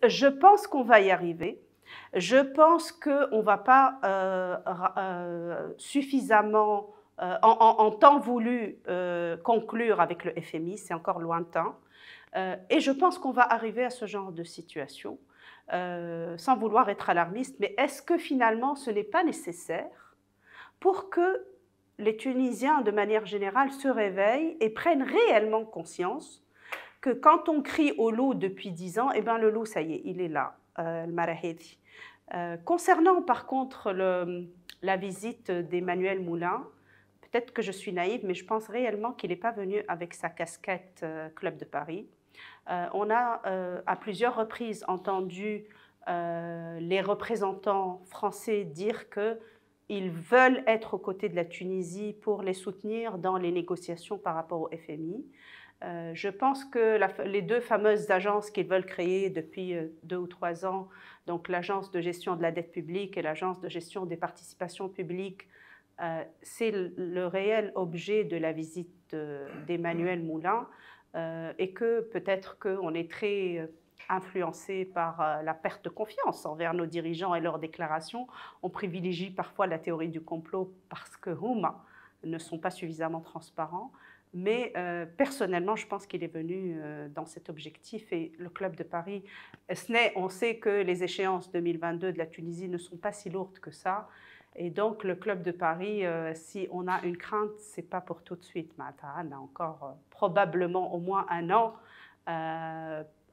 Je pense qu'on va y arriver. Je pense qu'on ne va pas suffisamment, en temps voulu, conclure avec le FMI, c'est encore lointain. Et je pense qu'on va arriver à ce genre de situation, sans vouloir être alarmiste, mais est-ce que finalement ce n'est pas nécessaire pour que les Tunisiens, de manière générale, se réveillent et prennent réellement conscience que quand on crie au loup depuis 10 ans, eh ben le loup, ça y est, il est là, le Marahedi. Concernant par contre la visite d'Emmanuel Moulin, peut-être que je suis naïve, mais je pense réellement qu'il n'est pas venu avec sa casquette Club de Paris. On a à plusieurs reprises entendu les représentants français dire qu'ils veulent être aux côtés de la Tunisie pour les soutenir dans les négociations par rapport au FMI. Je pense que les deux fameuses agences qu'ils veulent créer depuis 2 ou 3 ans, donc l'agence de gestion de la dette publique et l'agence de gestion des participations publiques, c'est le réel objet de la visite d'Emmanuel Moulin, et que peut-être qu'on est très influencé par la perte de confiance envers nos dirigeants et leurs déclarations. On privilégie parfois la théorie du complot parce que Houma ne sont pas suffisamment transparents. Mais personnellement, je pense qu'il est venu dans cet objectif et le Club de Paris, on sait que les échéances 2022 de la Tunisie ne sont pas si lourdes que ça. Et donc, le Club de Paris, si on a une crainte, ce n'est pas pour tout de suite. On a encore probablement au moins 1 an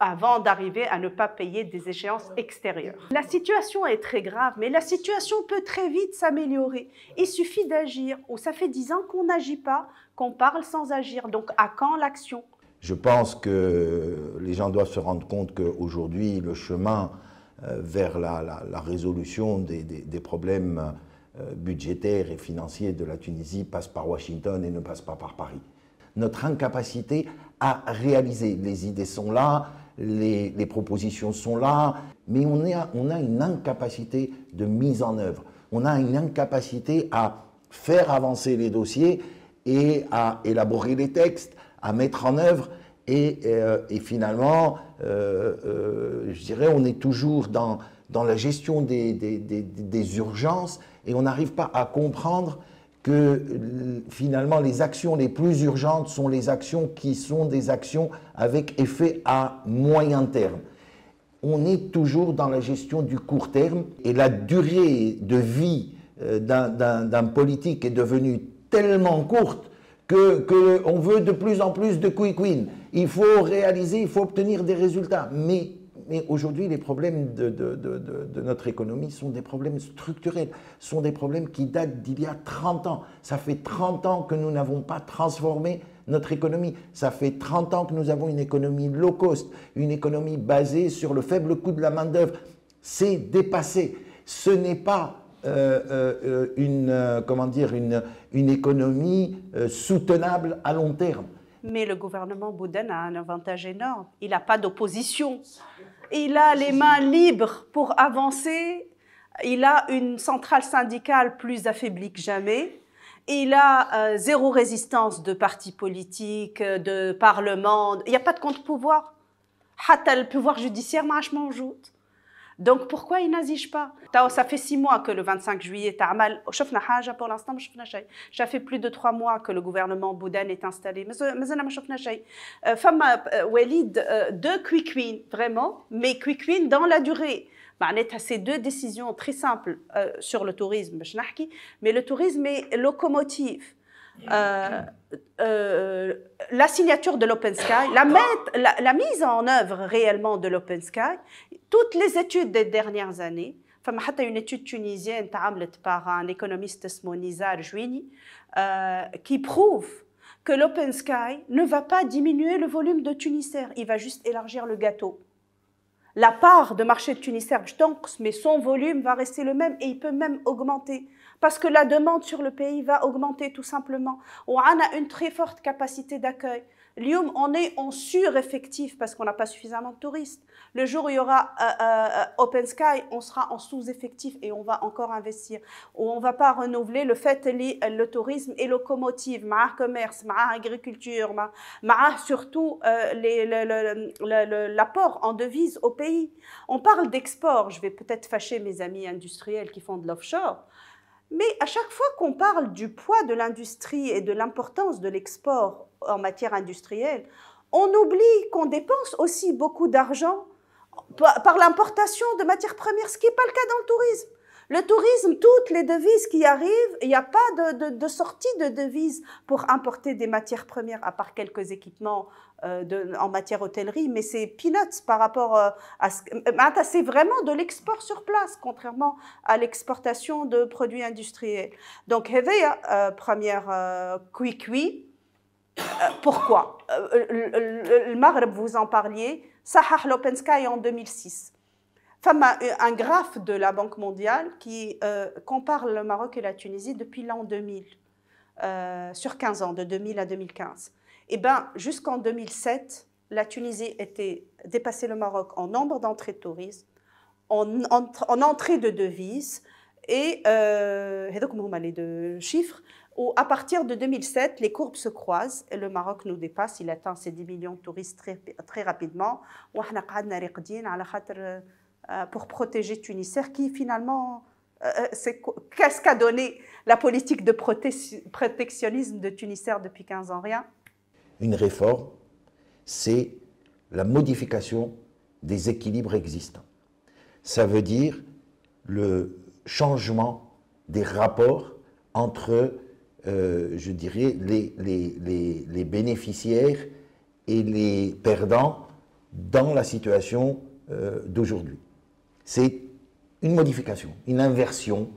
avant d'arriver à ne pas payer des échéances extérieures. La situation est très grave, mais la situation peut très vite s'améliorer. Il suffit d'agir. Ça fait 10 ans qu'on n'agit pas, qu'on parle sans agir. Donc, à quand l'action? Je pense que les gens doivent se rendre compte qu'aujourd'hui, le chemin vers la résolution des problèmes budgétaires et financiers de la Tunisie passe par Washington et ne passe pas par Paris. Notre incapacité à réaliser, les idées sont là, les propositions sont là, mais on a une incapacité de mise en œuvre. On a une incapacité à faire avancer les dossiers et à élaborer les textes, à mettre en œuvre. Et finalement, je dirais, on est toujours dans la gestion des urgences et on n'arrive pas à comprendre que finalement les actions les plus urgentes sont les actions qui sont des actions avec effet à moyen terme. On est toujours dans la gestion du court terme et la durée de vie d'un politique est devenue tellement courte qu'on veut de plus en plus de quick win. Il faut réaliser, il faut obtenir des résultats. Mais aujourd'hui, les problèmes de notre économie sont des problèmes structurels, sont des problèmes qui datent d'il y a 30 ans. Ça fait 30 ans que nous n'avons pas transformé notre économie. Ça fait 30 ans que nous avons une économie low cost, une économie basée sur le faible coût de la main-d'œuvre. C'est dépassé. Ce n'est pas une économie soutenable à long terme. Mais le gouvernement Boudane a un avantage énorme. Il n'a pas d'opposition. Il a les mains libres pour avancer. Il a une centrale syndicale plus affaiblie que jamais. Il a zéro résistance de partis politiques, de parlement. Il n'y a pas de contre-pouvoir. Le pouvoir judiciaire marche manjoute. Donc pourquoi il n'agit pas? Ça fait 6 mois que le 25 juillet تعمل شفنا حاجة pour l'instant ما شفنا شيء. Ça fait plus de 3 mois que le gouvernement Boudane est installé. Mais ما شفنا شيء. فما Walid 2 quick win vraiment, mais quick win dans la durée. معناتها ces 2 décisions très simples sur le tourisme باش نحكي, mais le tourisme est locomotive. La signature de l'Open Sky, la mise en œuvre réellement de l'Open Sky, toutes les études des dernières années, une étude tunisienne par un économiste Nizar Jouini qui prouve que l'Open Sky ne va pas diminuer le volume de tunissaires, il va juste élargir le gâteau. La part de marché de tunissaires, mais son volume va rester le même et il peut même augmenter. Parce que la demande sur le pays va augmenter tout simplement. On a une très forte capacité d'accueil. Lyon, on est en sur-effectif parce qu'on n'a pas suffisamment de touristes. Le jour où il y aura Open Sky, on sera en sous-effectif et on va encore investir. Ou on ne va pas renouveler le fait que le tourisme est locomotive, le commerce, l'agriculture, surtout l'apport en devises au pays. On parle d'export. Je vais peut-être fâcher mes amis industriels qui font de l'offshore. Mais à chaque fois qu'on parle du poids de l'industrie et de l'importance de l'export en matière industrielle, on oublie qu'on dépense aussi beaucoup d'argent par l'importation de matières premières, ce qui n'est pas le cas dans le tourisme. Le tourisme, toutes les devises qui arrivent, il n'y a pas de sortie de devises pour importer des matières premières, à part quelques équipements en matière hôtellerie, mais c'est peanuts par rapport à ce... C'est vraiment de l'export sur place, contrairement à l'exportation de produits industriels. Donc, première oui. Pourquoi le Maghreb, vous en parliez, Sahah l'Open Sky en 2006. Un graphe de la Banque mondiale qui compare le Maroc et la Tunisie depuis l'an 2000, sur 15 ans, de 2000 à 2015. Et bien, jusqu'en 2007, la Tunisie dépassait le Maroc en nombre d'entrées de tourisme, en entrées de devises, et les deux chiffres, où à partir de 2007, les courbes se croisent, et le Maroc nous dépasse, il atteint ses 10 millions de touristes très rapidement. Pour protéger Tunisair, qui finalement, qu'est-ce qu'a donné la politique de protectionnisme de Tunisair depuis 15 ans? Rien. Une réforme, c'est la modification des équilibres existants. Ça veut dire le changement des rapports entre, je dirais, les bénéficiaires et les perdants dans la situation d'aujourd'hui. C'est une modification, une inversion.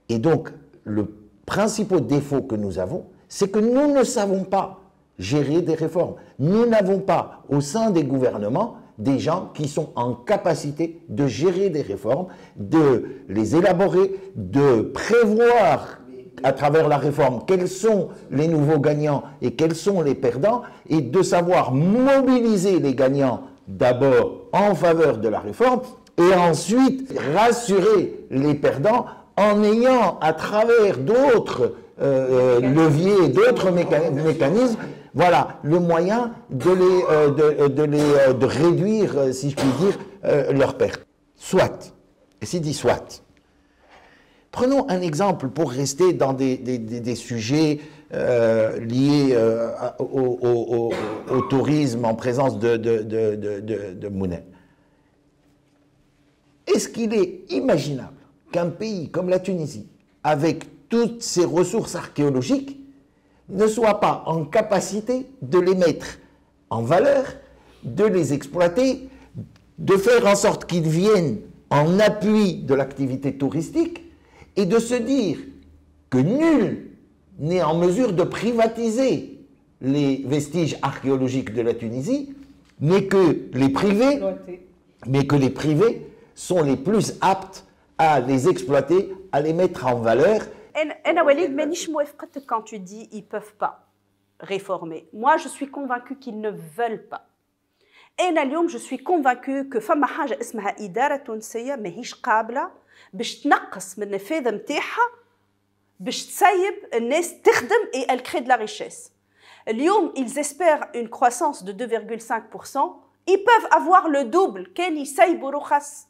Et donc, le principal défaut que nous avons, c'est que nous ne savons pas gérer des réformes. Nous n'avons pas, au sein des gouvernements, des gens qui sont en capacité de gérer des réformes, de les élaborer, de prévoir à travers la réforme quels sont les nouveaux gagnants et quels sont les perdants, et de savoir mobiliser les gagnants d'abord en faveur de la réforme, et ensuite rassurer les perdants en ayant à travers d'autres leviers, d'autres mécanismes, voilà, le moyen de réduire, si je puis dire, leurs pertes. Soit, et c'est dit soit. Prenons un exemple pour rester dans des sujets liés au tourisme en présence de Mounet. Est-ce qu'il est imaginable qu'un pays comme la Tunisie, avec toutes ses ressources archéologiques, ne soit pas en capacité de les mettre en valeur, de les exploiter, de faire en sorte qu'ils viennent en appui de l'activité touristique, et de se dire que nul n'est en mesure de privatiser les vestiges archéologiques de la Tunisie, mais que les privés sont les plus aptes à les exploiter, à les mettre en valeur. Quand tu dis ils ne peuvent pas réformer, moi je suis convaincue qu'ils ne veulent pas. Je suis convaincue que فما حاجة اسمها إدارة تونسية ماهيش قابلة باش تنقص من النفاذ نتاعها باش تسيب الناس تخدم et elle crée de la richesse. اليوم ils espèrent une croissance de 2,5%, ils peuvent avoir le double كان يسيبوا رخص.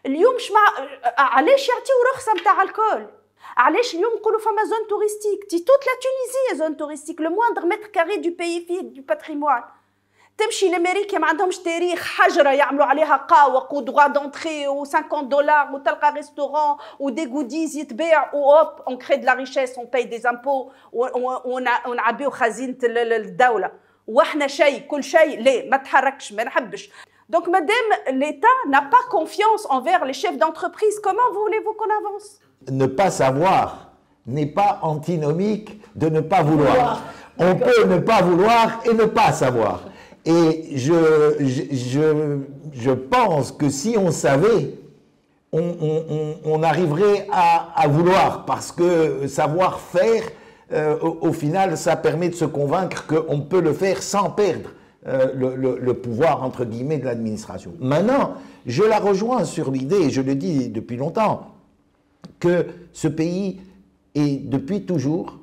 اليوم علاش يعطيو رخصة نتاع الكل؟ علاش اليوم نقولوا فما زون touristique? Toute la Tunisie est zone touristique, le moindre mètre carré du pays فيه du patrimoine. تمشي لامريكا ما عندهمش تاريخ، حجره يعملوا عليها قاوق ودغوا دونتري و$50 وتلقى ريستورون ودي غوديز يتباع واوب اون كري دو لا ريشيس اون باي دي امبو ونعبيو خزينه الدوله واحنا شيء كل شيء لا ما تحركش ما نحبش. Donc madame, l'État n'a pas confiance envers les chefs d'entreprise. Comment voulez-vous qu'on avance? Ne pas savoir n'est pas antinomique de ne pas vouloir. On peut ne pas vouloir et ne pas savoir. Et je pense que si on savait, on arriverait à vouloir, parce que savoir faire au final, ça permet de se convaincre qu'on peut le faire sans perdre le pouvoir, entre guillemets, de l'administration. Maintenant, je la rejoins sur l'idée, et je le dis depuis longtemps, que ce pays est depuis toujours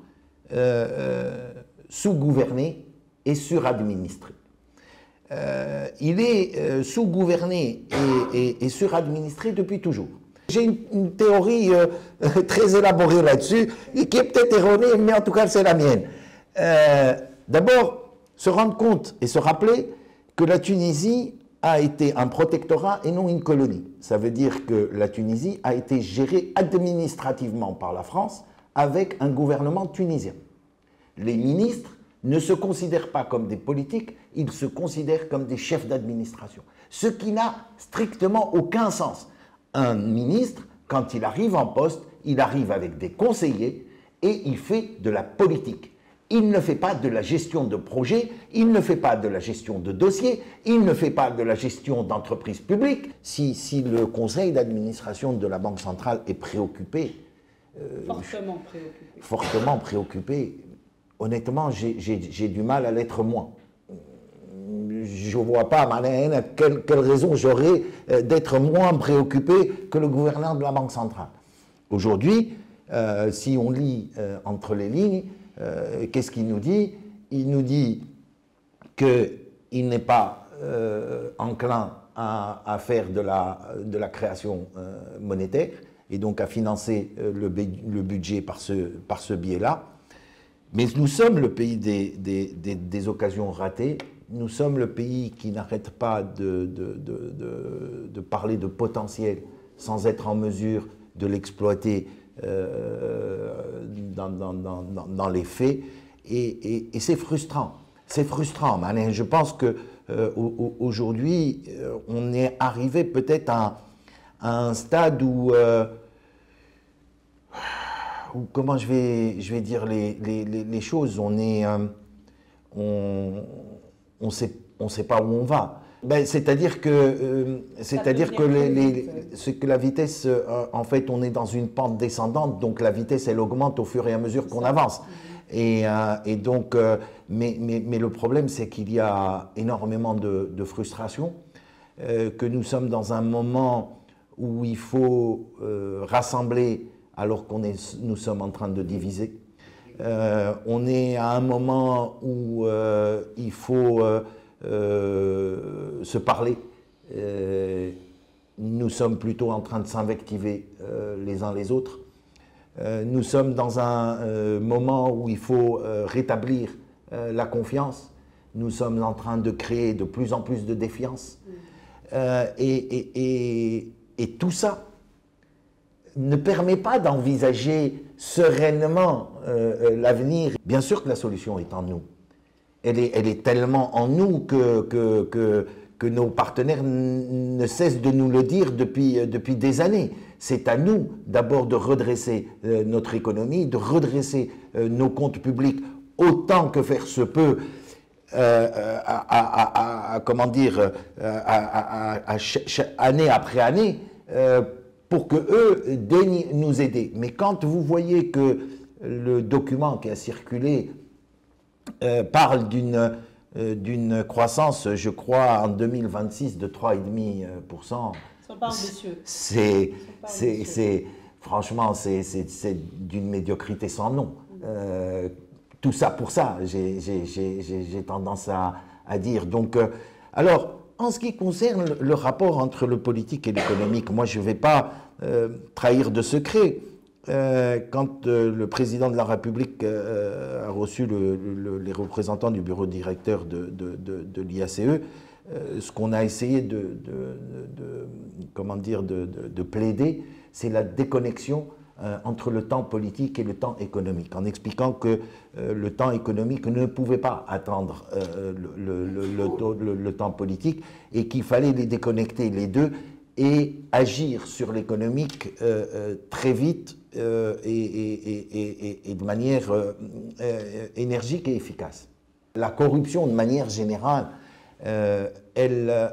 sous-gouverné et suradministré. Il est sous-gouverné et suradministré depuis toujours. J'ai une théorie très élaborée là-dessus, et qui est peut-être erronée, mais en tout cas c'est la mienne. D'abord, se rendre compte et se rappeler que la Tunisie a été un protectorat et non une colonie. Ça veut dire que la Tunisie a été gérée administrativement par la France avec un gouvernement tunisien. Les ministres ne se considèrent pas comme des politiques, ils se considèrent comme des chefs d'administration. Ce qui n'a strictement aucun sens. Un ministre, quand il arrive en poste, il arrive avec des conseillers et il fait de la politique. Il ne fait pas de la gestion de projets, il ne fait pas de la gestion de dossiers, il ne fait pas de la gestion d'entreprises publiques. Si le conseil d'administration de la Banque centrale est préoccupé, fortement préoccupé, honnêtement, j'ai du mal à l'être moins. Je ne vois pas quelle raison j'aurais d'être moins préoccupé que le gouverneur de la Banque centrale. Aujourd'hui, si on lit entre les lignes, qu'est-ce qu'il nous dit? Il nous dit qu'il n'est pas enclin à faire de la création monétaire et donc à financer le budget par ce biais-là. Mais nous sommes le pays des occasions ratées, nous sommes le pays qui n'arrête pas de parler de potentiel sans être en mesure de l'exploiter dans les faits, et c'est frustrant. C'est frustrant. Je pense qu'aujourd'hui, on est arrivé peut-être à un stade où comment je vais dire les choses, on sait pas où on va. C'est-à-dire que la vitesse, en fait, on est dans une pente descendante, donc la vitesse, elle augmente au fur et à mesure qu'on avance. Et donc, mais le problème, c'est qu'il y a énormément de frustration, que nous sommes dans un moment où il faut rassembler alors nous sommes en train de diviser. On est à un moment où il faut se parler. Nous sommes plutôt en train de s'invectiver les uns les autres. Nous sommes dans un moment où il faut rétablir la confiance. Nous sommes en train de créer de plus en plus de défiance. Et tout ça ne permet pas d'envisager sereinement l'avenir. Bien sûr que la solution est en nous. Elle est tellement en nous que nos partenaires ne cessent de nous le dire depuis des années. C'est à nous d'abord de redresser notre économie, de redresser nos comptes publics autant que faire se peut, année après année, pour qu'eux daignent nous aider. Mais quand vous voyez que le document qui a circulé parle d'une croissance, je crois, en 2026 de 3,5%, franchement, c'est d'une médiocrité sans nom. Tout ça pour ça, j'ai tendance à dire. Donc, alors, en ce qui concerne le rapport entre le politique et l'économique, moi je ne vais pas trahir de secret. Quand le président de la République a reçu les représentants du bureau directeur de l'IACE, ce qu'on a essayé de plaider, c'est la déconnexion entre le temps politique et le temps économique, en expliquant que le temps économique ne pouvait pas attendre le temps politique et qu'il fallait les déconnecter les deux et agir sur l'économique très vite et de manière énergique et efficace. La corruption, de manière générale, elle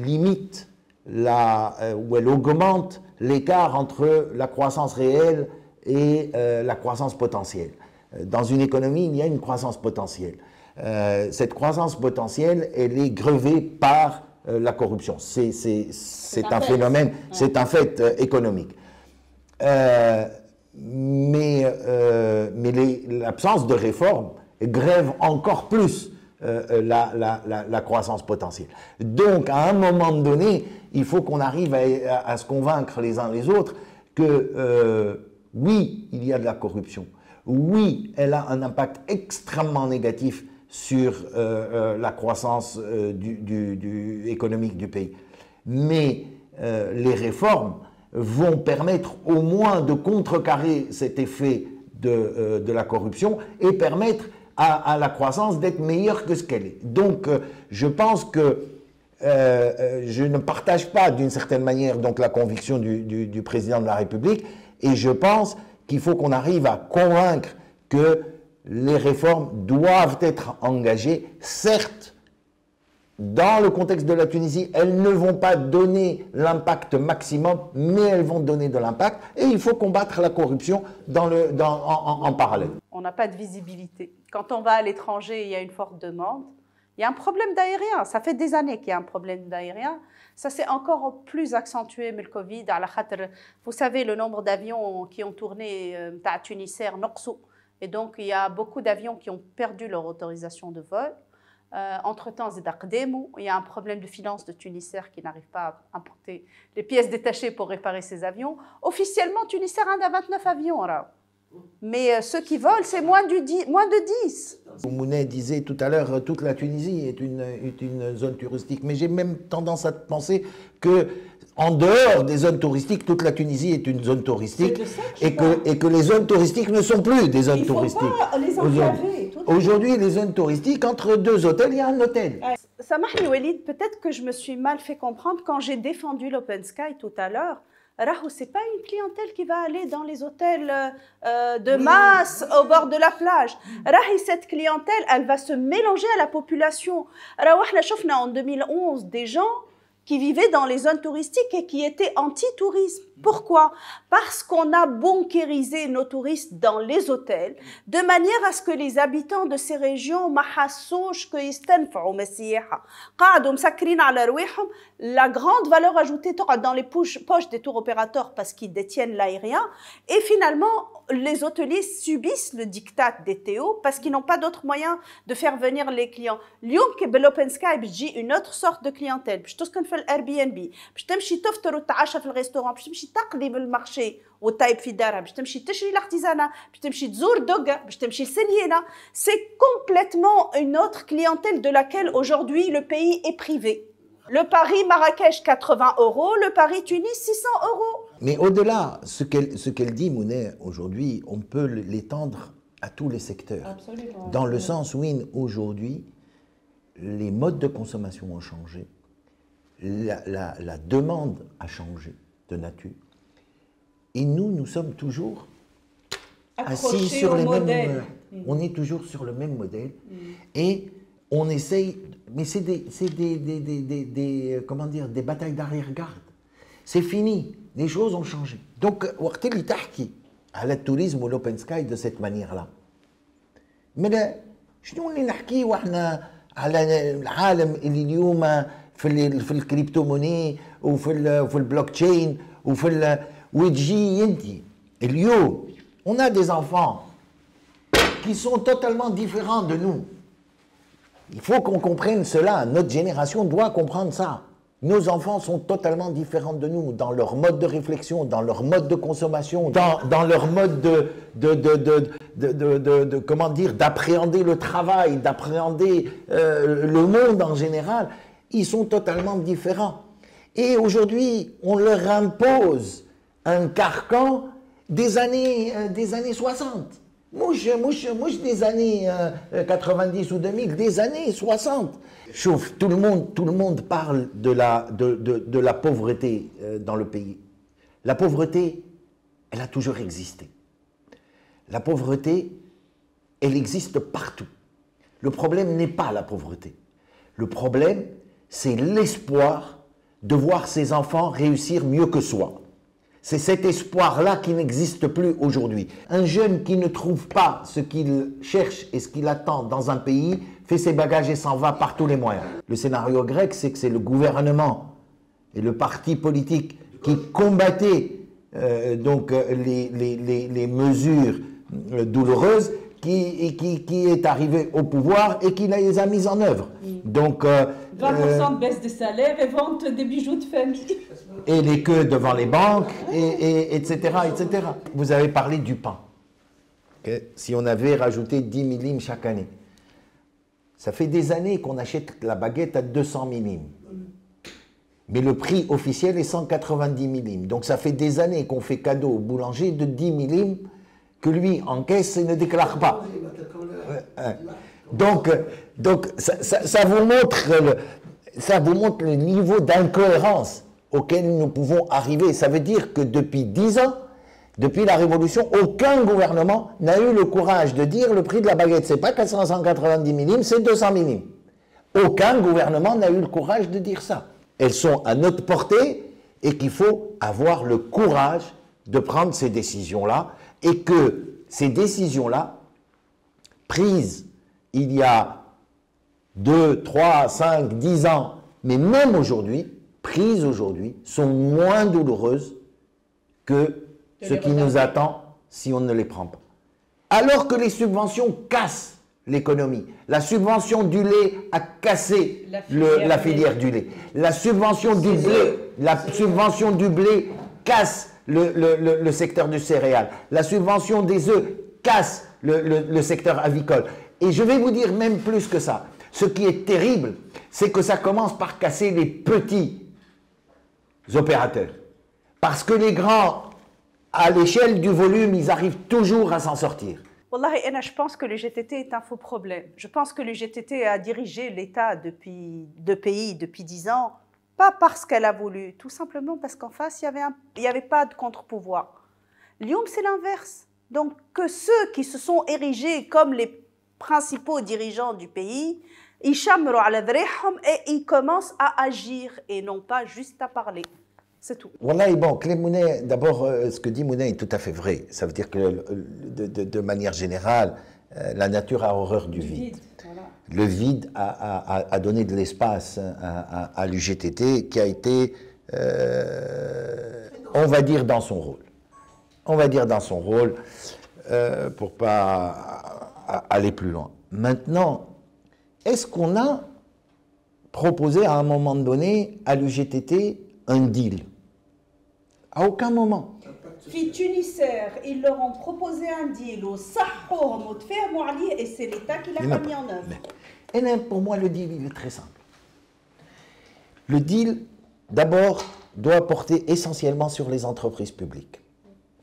limite ou elle augmente l'écart entre la croissance réelle et la croissance potentielle. Dans une économie, il y a une croissance potentielle. Cette croissance potentielle, elle est grevée par la corruption. C'est un phénomène, c'est un fait économique. Mais l'absence de réforme grève encore plus la croissance potentielle. Donc, à un moment donné, il faut qu'on arrive à se convaincre les uns les autres que oui, il y a de la corruption. Oui, elle a un impact extrêmement négatif sur la croissance économique du pays. Mais les réformes vont permettre au moins de contrecarrer cet effet de la corruption et permettre à la croissance d'être meilleure que ce qu'elle est. Donc, je pense que je ne partage pas d'une certaine manière donc, la conviction du président de la République et je pense qu'il faut qu'on arrive à convaincre que les réformes doivent être engagées, certes, dans le contexte de la Tunisie, elles ne vont pas donner l'impact maximum, mais elles vont donner de l'impact et il faut combattre la corruption en parallèle. On n'a pas de visibilité. Quand on va à l'étranger, il y a une forte demande. Il y a un problème d'aérien. Ça fait des années qu'il y a un problème d'aérien. Ça s'est encore plus accentué mais le Covid. Vous savez, le nombre d'avions qui ont tourné à Tunisair, Noqsou. Et donc, il y a beaucoup d'avions qui ont perdu leur autorisation de vol. Entre-temps, il y a un problème de finances de Tunisair qui n'arrive pas à importer les pièces détachées pour réparer ces avions. Officiellement, Tunisair a 29 avions. Mais ceux qui volent, c'est moins de 10. Mounet disait tout à l'heure, toute la Tunisie est une zone touristique. Mais j'ai même tendance à penser que en dehors des zones touristiques, toute la Tunisie est une zone touristique et que les zones touristiques ne sont plus des zones touristiques. Il ne faut pas les enclaver. Aujourd'hui, les zones touristiques, entre deux hôtels, il y a un hôtel. Samahni Walid, peut-être que je me suis mal fait comprendre quand j'ai défendu l'Open Sky tout à l'heure. Rahou, ce n'est pas une clientèle qui va aller dans les hôtels de masse au bord de la plage. Rahi, cette clientèle, elle va se mélanger à la population. Rahou, on a vu en 2011 des gens qui vivaient dans les zones touristiques et qui étaient anti-tourisme. Pourquoi? Parce qu'on a bancarisé nos touristes dans les hôtels de manière à ce que les habitants de ces régions ما حسوش que يستنفعوا من السياحة. قاعدوا مسكرين على رواحهم. La grande valeur ajoutée dans les poches des tour opérateurs parce qu'ils détiennent l'aérien. Et finalement, les hôteliers subissent le diktat des TO parce qu'ils n'ont pas d'autre moyen de faire venir les clients. اليوم بالopen sky بتجي une autre sorte de clientèle. باش تسكن في الAirbnb. باش تمشي تفطر وتتعشى في الريستوران. باش تمشي تقضي بالمارشي وتايب في دارها. باش تمشي تشري l'artisanat. باش تمشي تزور دوغا. باش تمشي لسلينا. C'est complètement une autre clientèle de laquelle aujourd'hui le pays est privé. Le Paris-Marrakech, 80 €, le Paris-Tunis, 600 €. Mais au-delà, ce qu'elle dit, Mounet, aujourd'hui, on peut l'étendre à tous les secteurs. Absolument. Dans le sens où, aujourd'hui, les modes de consommation ont changé, la demande a changé de nature. Et nous sommes toujours assis sur les mêmes... On est toujours sur le même modèle. Et on essaye... Mais c'est comment dire, des batailles d'arrière-garde. C'est fini. Les choses ont changé. Donc, وقت اللي تحكي على التوريزم والopen sky de cette manière-là. Mais شنو اللي نحكي واحنا على العالم اللي اليوم في الكريبتو موني وفي البلوك تشين وتجي انت اليوم on a des enfants qui sont totalement différents de nous. Il faut qu'on comprenne cela. Notre génération doit comprendre ça. Nos enfants sont totalement différents de nous dans leur mode de réflexion, dans leur mode de consommation, dans leur mode comment dire, d'appréhender le travail, d'appréhender le monde en général. Ils sont totalement différents. Et aujourd'hui, on leur impose un carcan des années 60. مش des années 90 ou 2000, des années 60. Chouf, tout le monde parle de la pauvreté dans le pays. La pauvreté, elle a toujours existé. La pauvreté, elle existe partout. Le problème n'est pas la pauvreté. Le problème, c'est l'espoir de voir ses enfants réussir mieux que soi. C'est cet espoir-là qui n'existe plus aujourd'hui. Un jeune qui ne trouve pas ce qu'il cherche et ce qu'il attend dans un pays fait ses bagages et s'en va par tous les moyens. Le scénario grec, c'est que c'est le gouvernement et le parti politique qui combattaient les mesures douloureuses qui est arrivé au pouvoir et qui les a mises en œuvre. Donc, 20% de baisse des salaires et vente des bijoux de famille. Et les queues devant les banques, etc., etc. Vous avez parlé du pain. Okay. Si on avait rajouté 10 millim chaque année, ça fait des années qu'on achète la baguette à 200 millim. Mais le prix officiel est 190 millim. Donc ça fait des années qu'on fait cadeau au boulanger de 10 millim que lui encaisse et ne déclare pas. Donc ça vous montre le niveau d'incohérence auquel nous pouvons arriver. Ça veut dire que depuis 10 ans, depuis la Révolution, aucun gouvernement n'a eu le courage de dire le prix de la baguette, c'est pas 490 millim, c'est 200 millim. Aucun gouvernement n'a eu le courage de dire ça. Elles sont à notre portée et qu'il faut avoir le courage de prendre ces décisions-là et que ces décisions-là, prises il y a 2, 3, 5, 10 ans, mais même aujourd'hui, prises aujourd'hui, sont moins douloureuses que ce qui nous attend si on ne les prend pas. Alors que les subventions cassent l'économie. La subvention du lait a cassé la filière du lait. La subvention du blé casse le secteur du céréal. La subvention des œufs casse le secteur avicole. Et je vais vous dire même plus que ça. Ce qui est terrible, c'est que ça commence par casser les petits opérateurs. Parce que les grands, à l'échelle du volume, ils arrivent toujours à s'en sortir. Wallahi, je pense que le GTT est un faux problème. Je pense que le GTT a dirigé l'État depuis 10 ans, pas parce qu'elle a voulu, tout simplement parce qu'en face, il n'y avait pas de contre-pouvoir. Lyon, c'est l'inverse. Donc, que ceux qui se sont érigés comme les principaux dirigeants du pays, ils chamrou ala drihom et ils commencent à agir et non pas juste à parler. C'est tout. Wallahi, bon, Clé Mounet, d'abord, ce que dit Mounet est tout à fait vrai. Ça veut dire que, de manière générale, la nature a horreur du vide. Voilà. Le vide a donné de l'espace à l'UGTT qui a été, on va dire, dans son rôle. On va dire dans son rôle, pour pas aller plus loin. Maintenant, est-ce qu'on a proposé à un moment donné à l'UGTT un deal? À aucun moment. Fi Tunisair, ils leur ont proposé un deal au Sahhoum, au Tfermou Ali, et c'est l'État qui l'a pas mis en œuvre. Et là, pour moi, le deal, il est très simple. Le deal, d'abord, doit porter essentiellement sur les entreprises publiques.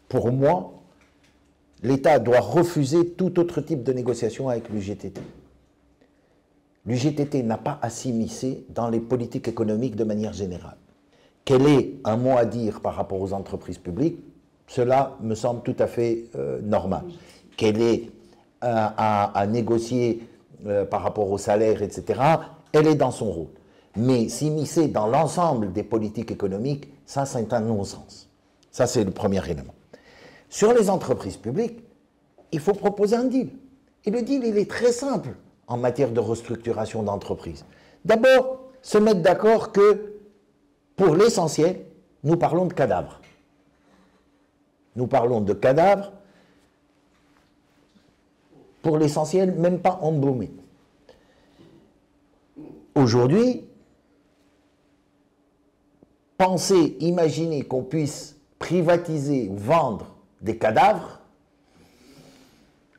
Pour moi, l'État doit refuser tout autre type de négociation avec l'UGTT. L'UGTT n'a pas à s'immiscer dans les politiques économiques de manière générale. Qu'elle ait un mot à dire par rapport aux entreprises publiques, cela me semble tout à fait normal. Qu'elle ait à négocier par rapport aux salaires, etc., elle est dans son rôle. Mais s'immiscer dans l'ensemble des politiques économiques, ça c'est un non-sens. Ça c'est le premier élément. Sur les entreprises publiques, il faut proposer un deal. Et le deal, il est très simple en matière de restructuration d'entreprise. D'abord, se mettre d'accord que pour l'essentiel, nous parlons de cadavres. Nous parlons de cadavres, pour l'essentiel, même pas embaumés. Aujourd'hui, penser, imaginer qu'on puisse privatiser ou vendre des cadavres,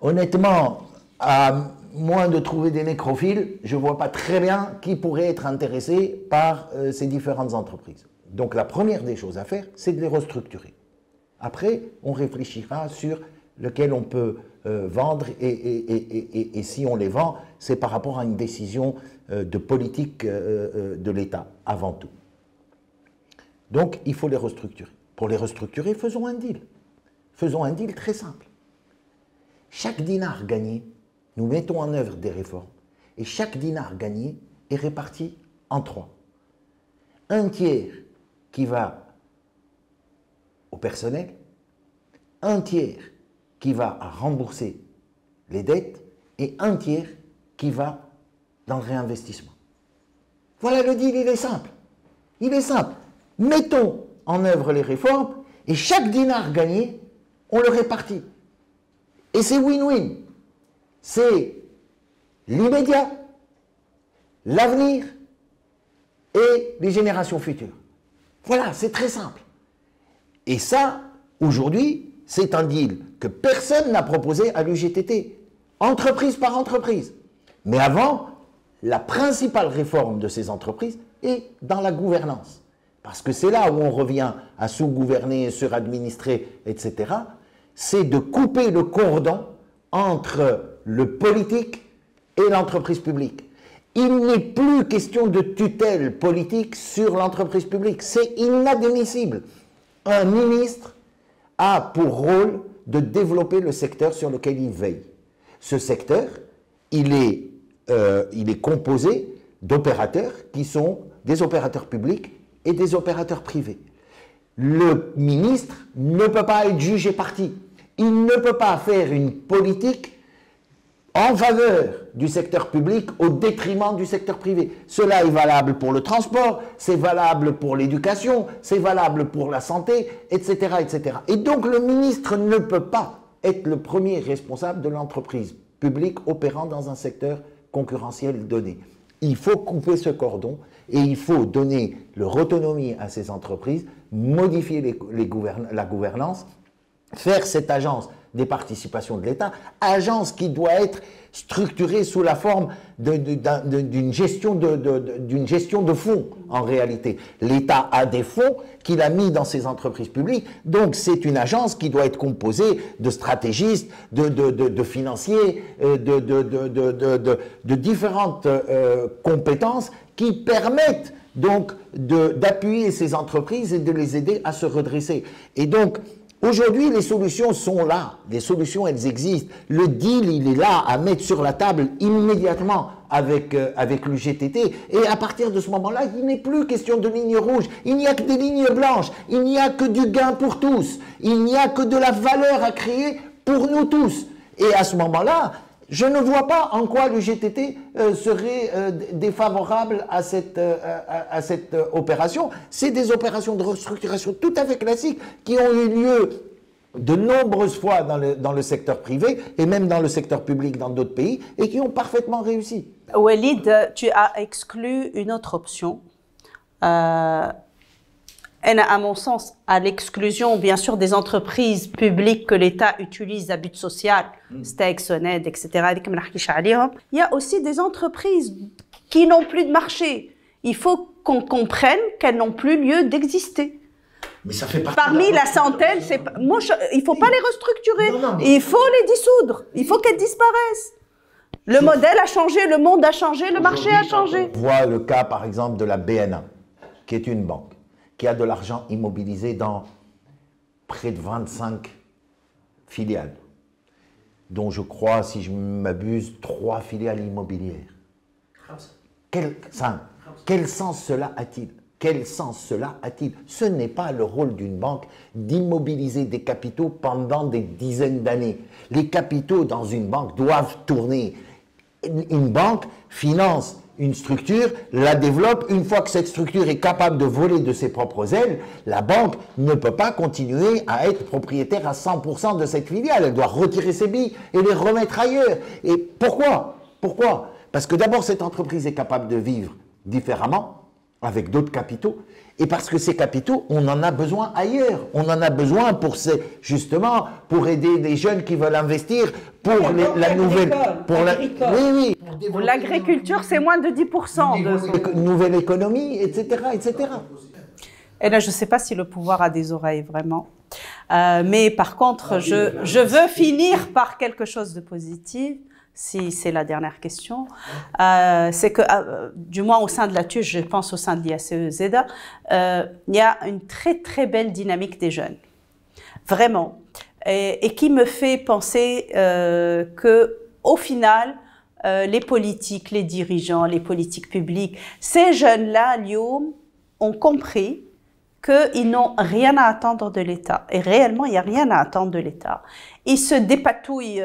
honnêtement, à moins de trouver des nécrophiles, je ne vois pas très bien qui pourrait être intéressé par ces différentes entreprises. Donc la première des choses à faire, c'est de les restructurer. Après, on réfléchira sur lequel on peut vendre et si on les vend, c'est par rapport à une décision de politique de l'État, avant tout. Donc, il faut les restructurer. Pour les restructurer, faisons un deal. Faisons un deal très simple. Chaque dinar gagné, nous mettons en œuvre des réformes et chaque dinar gagné est réparti en 3. Un tiers qui va au personnel, un tiers qui va à rembourser les dettes et un tiers qui va dans le réinvestissement. Voilà le deal, il est simple. Il est simple. Mettons en œuvre les réformes et chaque dinar gagné, on le répartit. Et c'est win-win. C'est l'immédiat, l'avenir et les générations futures. Voilà, c'est très simple. Et ça, aujourd'hui, c'est un deal que personne n'a proposé à l'UGTT, entreprise par entreprise. Mais avant, la principale réforme de ces entreprises est dans la gouvernance. Parce que c'est là où on revient à sous-gouverner, suradministrer, etc. C'est de couper le cordon entre le politique et l'entreprise publique. Il n'est plus question de tutelle politique sur l'entreprise publique. C'est inadmissible. Un ministre a pour rôle de développer le secteur sur lequel il veille. Ce secteur, il est composé d'opérateurs qui sont des opérateurs publics et des opérateurs privés. Le ministre ne peut pas être juge et parti. Il ne peut pas faire une politique en faveur du secteur public au détriment du secteur privé. Cela est valable pour le transport, c'est valable pour l'éducation, c'est valable pour la santé, etc., etc. Et donc le ministre ne peut pas être le premier responsable de l'entreprise publique opérant dans un secteur concurrentiel donné. Il faut couper ce cordon et il faut donner leur autonomie à ces entreprises, modifier la gouvernance, faire cette agence des participations de l'État, agence qui doit être structurée sous la forme d'une gestion de fonds en réalité. L'État a des fonds qu'il a mis dans ses entreprises publiques, donc c'est une agence qui doit être composée de stratégistes, de financiers, de différentes compétences qui permettent donc d'appuyer ces entreprises et de les aider à se redresser. Et donc, aujourd'hui, les solutions sont là, les solutions, elles existent. Le deal, il est là à mettre sur la table immédiatement avec l'UGTT. Et à partir de ce moment-là, il n'est plus question de lignes rouges, il n'y a que des lignes blanches, il n'y a que du gain pour tous, il n'y a que de la valeur à créer pour nous tous. Et à ce moment-là, je ne vois pas en quoi l'UGTT serait défavorable à cette opération. C'est des opérations de restructuration tout à fait classiques qui ont eu lieu de nombreuses fois dans le secteur privé et même dans le secteur public dans d'autres pays et qui ont parfaitement réussi. Walid, tu as exclu une autre option. À mon sens, à l'exclusion, bien sûr, des entreprises publiques que l'État utilise à but social, Steak, Soned, etc., il y a aussi des entreprises qui n'ont plus de marché. Il faut qu'on comprenne qu'elles n'ont plus lieu d'exister. Mais ça fait partie parmi la centaine, il ne faut pas les restructurer, il faut les dissoudre, il faut qu'elles disparaissent. Le modèle a changé, le monde a changé, le marché a changé. On voit le cas, par exemple, de la BNA, qui est une banque, qui a de l'argent immobilisé dans près de 25 filiales, dont je crois, si je m'abuse, 3 filiales immobilières. Quel sens cela a-t-il? Quel sens cela a-t-il? Ce n'est pas le rôle d'une banque d'immobiliser des capitaux pendant des dizaines d'années. Les capitaux dans une banque doivent tourner. Une banque finance une structure, la développe. Une fois que cette structure est capable de voler de ses propres ailes, la banque ne peut pas continuer à être propriétaire à 100% de cette filiale. Elle doit retirer ses billes et les remettre ailleurs. Et pourquoi? Pourquoi? Parce que d'abord, cette entreprise est capable de vivre différemment, avec d'autres capitaux, et parce que ces capitaux, on en a besoin ailleurs. On en a besoin justement pour aider les jeunes qui veulent investir pour la nouvelle... Oui. L'agriculture, c'est moins de 10% de nouvelle économie, etc., etc. Et là, je ne sais pas si le pouvoir a des oreilles, vraiment. Mais par contre, je veux finir par quelque chose de positif. Si c'est la dernière question, c'est que, du moins au sein de la TUJ, je pense au sein de l'IACE-ZEDA, il y a une très très belle dynamique des jeunes, vraiment, et qui me fait penser que au final, les politiques, les dirigeants, les politiques publiques, ces jeunes-là, Lyoum, ont compris qu'ils n'ont rien à attendre de l'État. Et réellement, il n'y a rien à attendre de l'État. Ils se dépatouillent,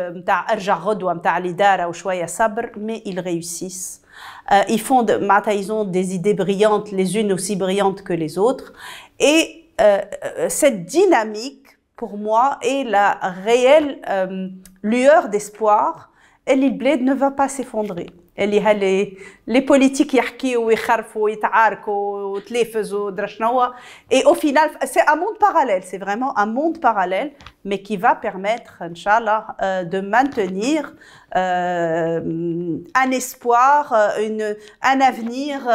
mais ils réussissent. Ils ont des idées brillantes, les unes aussi brillantes que les autres. Et cette dynamique, pour moi, est la réelle lueur d'espoir. Et le bled ne va pas s'effondrer. Les politiques يحكيوا ويخرفوا ويتعاركوا وتلفزوا درا شنو. Et au final, c'est un monde parallèle, c'est vraiment un monde parallèle, mais qui va permettre, Inch'Allah, de maintenir un espoir, un avenir,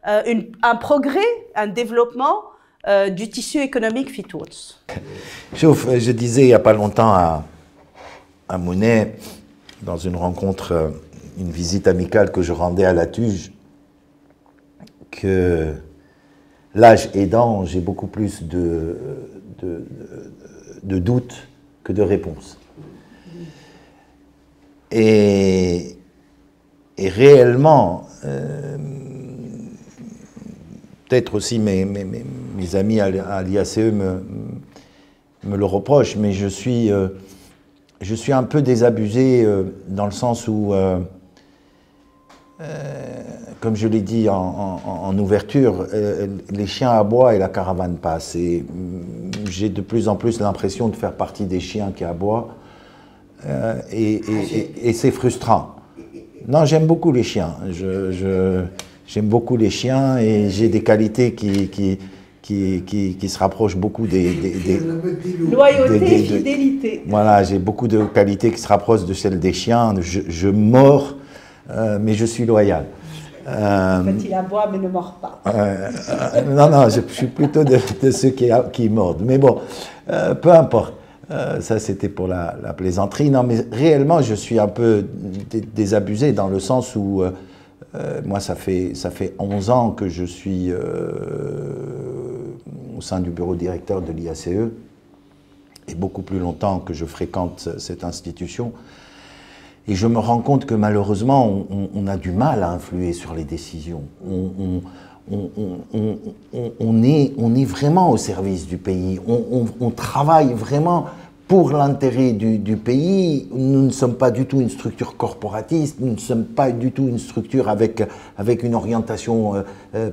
un progrès, un développement du tissu économique في تونس. Je disais il n'y a pas longtemps à Monet, dans une rencontre, une visite amicale que je rendais à la Tuge, que l'âge aidant, j'ai beaucoup plus de doutes que de réponses. Et réellement, peut-être aussi mes amis à l'IACE me le reprochent, mais je suis un peu désabusé dans le sens où, comme je l'ai dit en ouverture, les chiens aboient et la caravane passe. Et j'ai de plus en plus l'impression de faire partie des chiens qui aboient. Et c'est frustrant. Non, j'aime beaucoup les chiens. J'aime beaucoup les chiens et j'ai des qualités qui se rapprochent beaucoup des loyauté, fidélité. Voilà, j'ai beaucoup de qualités qui se rapprochent de celles des chiens. Je mords, mais je suis loyal. En fait, il aboie, mais ne mord pas. Non, je suis plutôt de ceux qui mordent. Mais bon, peu importe. Ça, c'était pour la plaisanterie. Non, mais réellement, je suis un peu désabusé dans le sens où moi, ça fait 11 ans que je suis au sein du bureau directeur de l'IACE et beaucoup plus longtemps que je fréquente cette institution. Et je me rends compte que malheureusement, on a du mal à influer sur les décisions. On est vraiment au service du pays. On travaille vraiment pour l'intérêt du pays. Nous ne sommes pas du tout une structure corporatiste, nous ne sommes pas du tout une structure avec une orientation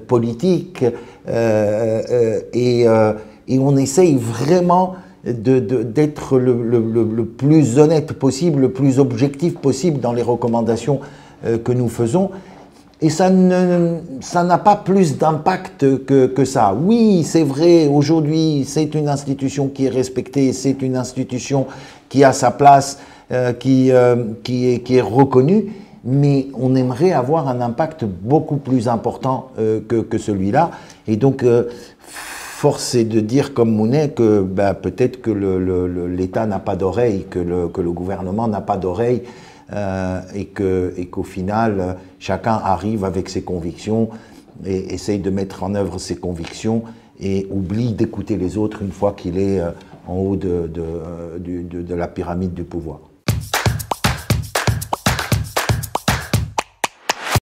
politique. Et on essaye vraiment d'être le plus honnête possible, le plus objectif possible dans les recommandations que nous faisons. Et ça n'a pas plus d'impact que ça. Oui, c'est vrai, aujourd'hui, c'est une institution qui est respectée, c'est une institution qui a sa place, qui est reconnue, mais on aimerait avoir un impact beaucoup plus important que celui-là. Et donc, force est de dire, comme Monet, que peut-être que l'État n'a pas d'oreille, que le gouvernement n'a pas d'oreille, et qu'au final, chacun arrive avec ses convictions et essaye de mettre en œuvre ses convictions et oublie d'écouter les autres une fois qu'il est en haut de la pyramide du pouvoir.